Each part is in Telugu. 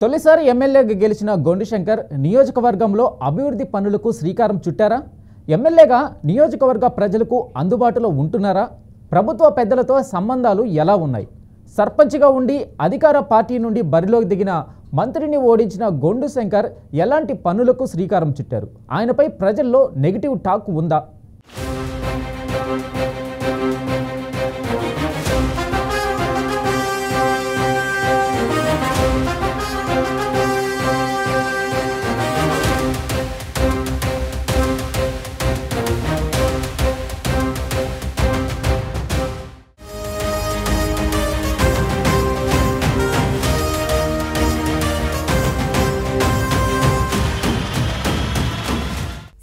తొలిసారి ఎమ్మెల్యేగా గెలిచిన గొండు శంకర్ నియోజకవర్గంలో అభివృద్ధి పనులకు శ్రీకారం చుట్టారా? ఎమ్మెల్యేగా నియోజకవర్గ ప్రజలకు అందుబాటులో ఉంటున్నారా? ప్రభుత్వ పెద్దలతో సంబంధాలు ఎలా ఉన్నాయి? సర్పంచ్గా ఉండి అధికార పార్టీ నుండి బరిలోకి దిగిన మంత్రిని ఓడించిన గొండు శంకర్ ఎలాంటి పనులకు శ్రీకారం చుట్టారు? ఆయనపై ప్రజల్లో నెగిటివ్ టాక్ ఉందా?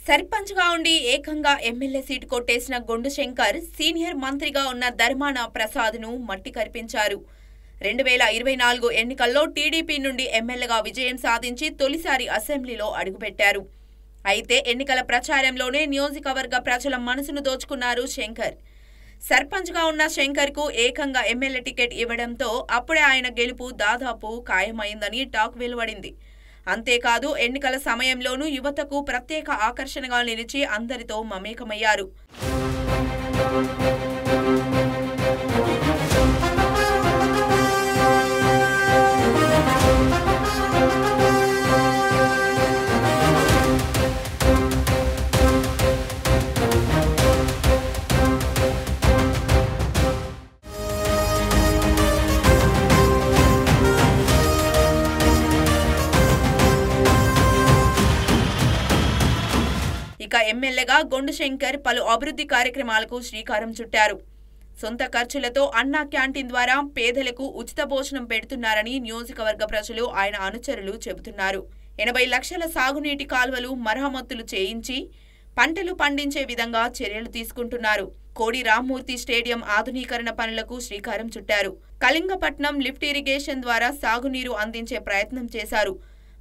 సర్పంచ్గా ఉండి ఏకంగా ఎమ్మెల్యే సీటు కొట్టేసిన గొండు శంకర్ సీనియర్ మంత్రిగా ఉన్న ధర్మాన ప్రసాద్ను మట్టి కరిపించారు. 2024 ఎన్నికల్లో టీడీపీ నుండి ఎమ్మెల్యేగా విజయం సాధించి తొలిసారి అసెంబ్లీలో అడుగుపెట్టారు. అయితే ఎన్నికల ప్రచారంలోనే నియోజకవర్గ ప్రజల మనసును దోచుకున్నారు శంకర్. సర్పంచ్గా ఉన్న శంకర్కు ఏకంగా ఎమ్మెల్యే టికెట్ ఇవ్వడంతో అప్పుడే ఆయన గెలుపు దాదాపు ఖాయమైందని టాక్ వెలువడింది. అంతేకాదు ఎన్నికల సమయంలోనూ యువతకు ప్రత్యేక ఆకర్షణగా నిలిచి అందరితో మమేకమయ్యారు. ఇక ఎమ్మెల్యేగా గొండు శంకర్ పలు అభివృద్ధి కార్యక్రమాలకు శ్రీకారం చుట్టారు. సొంత ఖర్చులతో అన్నా క్యాంటీన్ ద్వారా పేదలకు ఉచిత భోజనం పెడుతున్నారని నియోజకవర్గ ప్రజలు ఆయన అనుచరులు చెబుతున్నారు. 80 లక్షల సాగునీటి కాల్వలు మరమ్మతులు చేయించి పంటలు పండించే విధంగా చర్యలు తీసుకుంటున్నారు. కోడి రామ్మూర్తి స్టేడియం ఆధునీకరణ పనులకు శ్రీకారం చుట్టారు. కళింగపట్నం లిఫ్ట్ ఇరిగేషన్ ద్వారా సాగునీరు అందించే ప్రయత్నం చేశారు.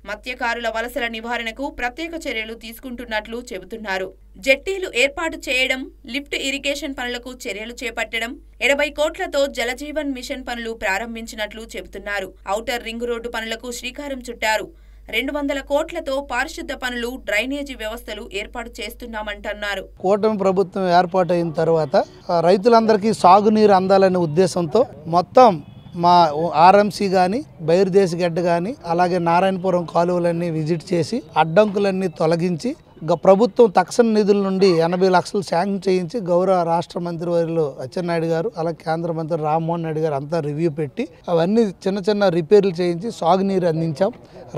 మత్స్యకారుల వలసల నివారణకు ప్రత్యేక చర్యలు తీసుకుంటున్నట్లు చెబుతున్నారు. జెట్టీలు ఏర్పాటు చేయడం, లిఫ్ట్ ఇరిగేషన్ పనులకు చర్యలు చేపట్టడం, 80 కోట్లతో జలజీవన్ మిషన్ పనులు ప్రారంభించినట్లు చెబుతున్నారు. ఔటర్ రింగ్ రోడ్డు పనులకు శ్రీకారం చుట్టారు. 200 కోట్లతో పారిశుద్ధ పనులు, డ్రైనేజీ వ్యవస్థలు ఏర్పాటు చేస్తున్నామంటున్నారు. కూటమి ప్రభుత్వం ఏర్పాటైన తర్వాత రైతులందరికీ సాగునీరు అందాలనే ఉద్దేశంతో మొత్తం మా ఆర్ఎంసీ కానీ బైరుదేశగడ్డ కానీ అలాగే నారాయణపురం కాలువలన్నీ విజిట్ చేసి అడ్డంకులన్నీ తొలగించి ప్రభుత్వం తక్షణ నిధుల నుండి 80 లక్షలు శాంక్షన్ చేయించి గౌరవ రాష్ట్ర మంత్రివర్యులు అచ్చెన్నాయుడు గారు అలాగే కేంద్ర మంత్రి రామ్మోహన్ రెడ్డి గారు అంతా రివ్యూ పెట్టి అవన్నీ చిన్న చిన్న రిపేర్లు చేయించి సాగునీరు అందించాం.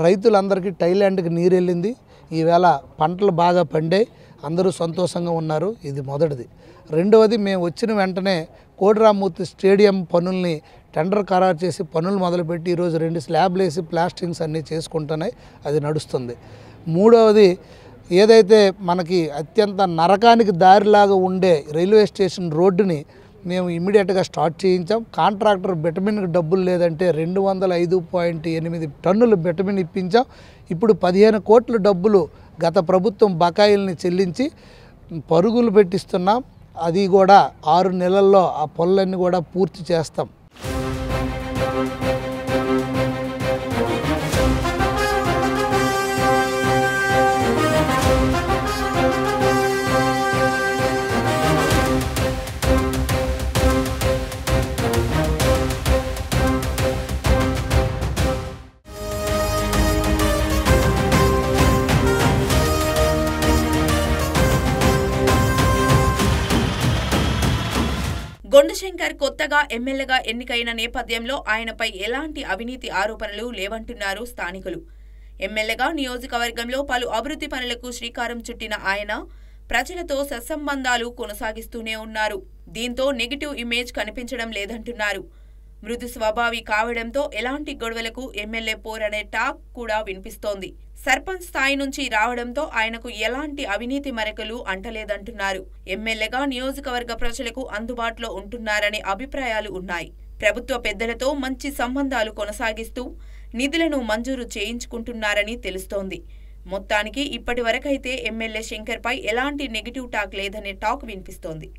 రైతులందరికీ టైలాండ్కి నీరు వెళ్ళింది. ఈవేళ పంటలు బాగా పండాయి, అందరూ సంతోషంగా ఉన్నారు. ఇది మొదటిది. రెండవది, మేము వచ్చిన వెంటనే కోడి రామ్మూర్తి స్టేడియం పనుల్ని టెండర్ ఖరారు చేసి పనులు మొదలుపెట్టి ఈరోజు 2 స్లాబ్లు వేసి ప్లాస్టింగ్స్ అన్నీ చేసుకుంటున్నాయి. అది నడుస్తుంది. మూడవది, ఏదైతే మనకి అత్యంత నరకానికి దారిలాగా ఉండే రైల్వే స్టేషన్ రోడ్డుని మేము ఇమ్మీడియట్గా స్టార్ట్ చేయించాం. కాంట్రాక్టర్ బెటమిన్కి డబ్బులు లేదంటే 205.8 టన్నులు బెటమిన్ ఇప్పించాం. ఇప్పుడు 15 కోట్ల డబ్బులు గత ప్రభుత్వం బకాయిల్ని చెల్లించి పరుగులు పెట్టిస్తున్నాం. అది కూడా 6 నెలల్లో ఆ పనులన్నీ కూడా పూర్తి చేస్తాం. గొండు శంకర్ కొత్తగా ఎమ్మెల్యేగా ఎన్నికైన నేపథ్యంలో ఆయనపై ఎలాంటి అవినీతి ఆరోపణలు లేవంటున్నారు స్థానికులు. ఎమ్మెల్యేగా నియోజకవర్గంలో పలు అభివృద్ధి పనులకు శ్రీకారం చుట్టిన ఆయన ప్రజలతో సత్సంబంధాలు కొనసాగిస్తూనే ఉన్నారు. దీంతో నెగిటివ్ ఇమేజ్ కనిపించడం లేదంటున్నారు. మృదు స్వభావి కావడంతో ఎలాంటి గొడవలకు ఎమ్మెల్యే పోరనే టాక్ కూడా వినిపిస్తోంది. సర్పంచ్ స్థాయి నుంచి రావడంతో ఆయనకు ఎలాంటి అవినీతి మరకలు అంటలేదంటున్నారు. ఎమ్మెల్యేగా నియోజకవర్గ ప్రజలకు అందుబాటులో ఉంటున్నారనే అభిప్రాయాలు ఉన్నాయి. ప్రభుత్వ పెద్దలతో మంచి సంబంధాలు కొనసాగిస్తూ నిధులను మంజూరు చేయించుకుంటున్నారని తెలుస్తోంది. మొత్తానికి ఇప్పటి వరకైతే ఎమ్మెల్యే శంకర్పై ఎలాంటి నెగిటివ్ టాక్ లేదనే టాక్ వినిపిస్తోంది.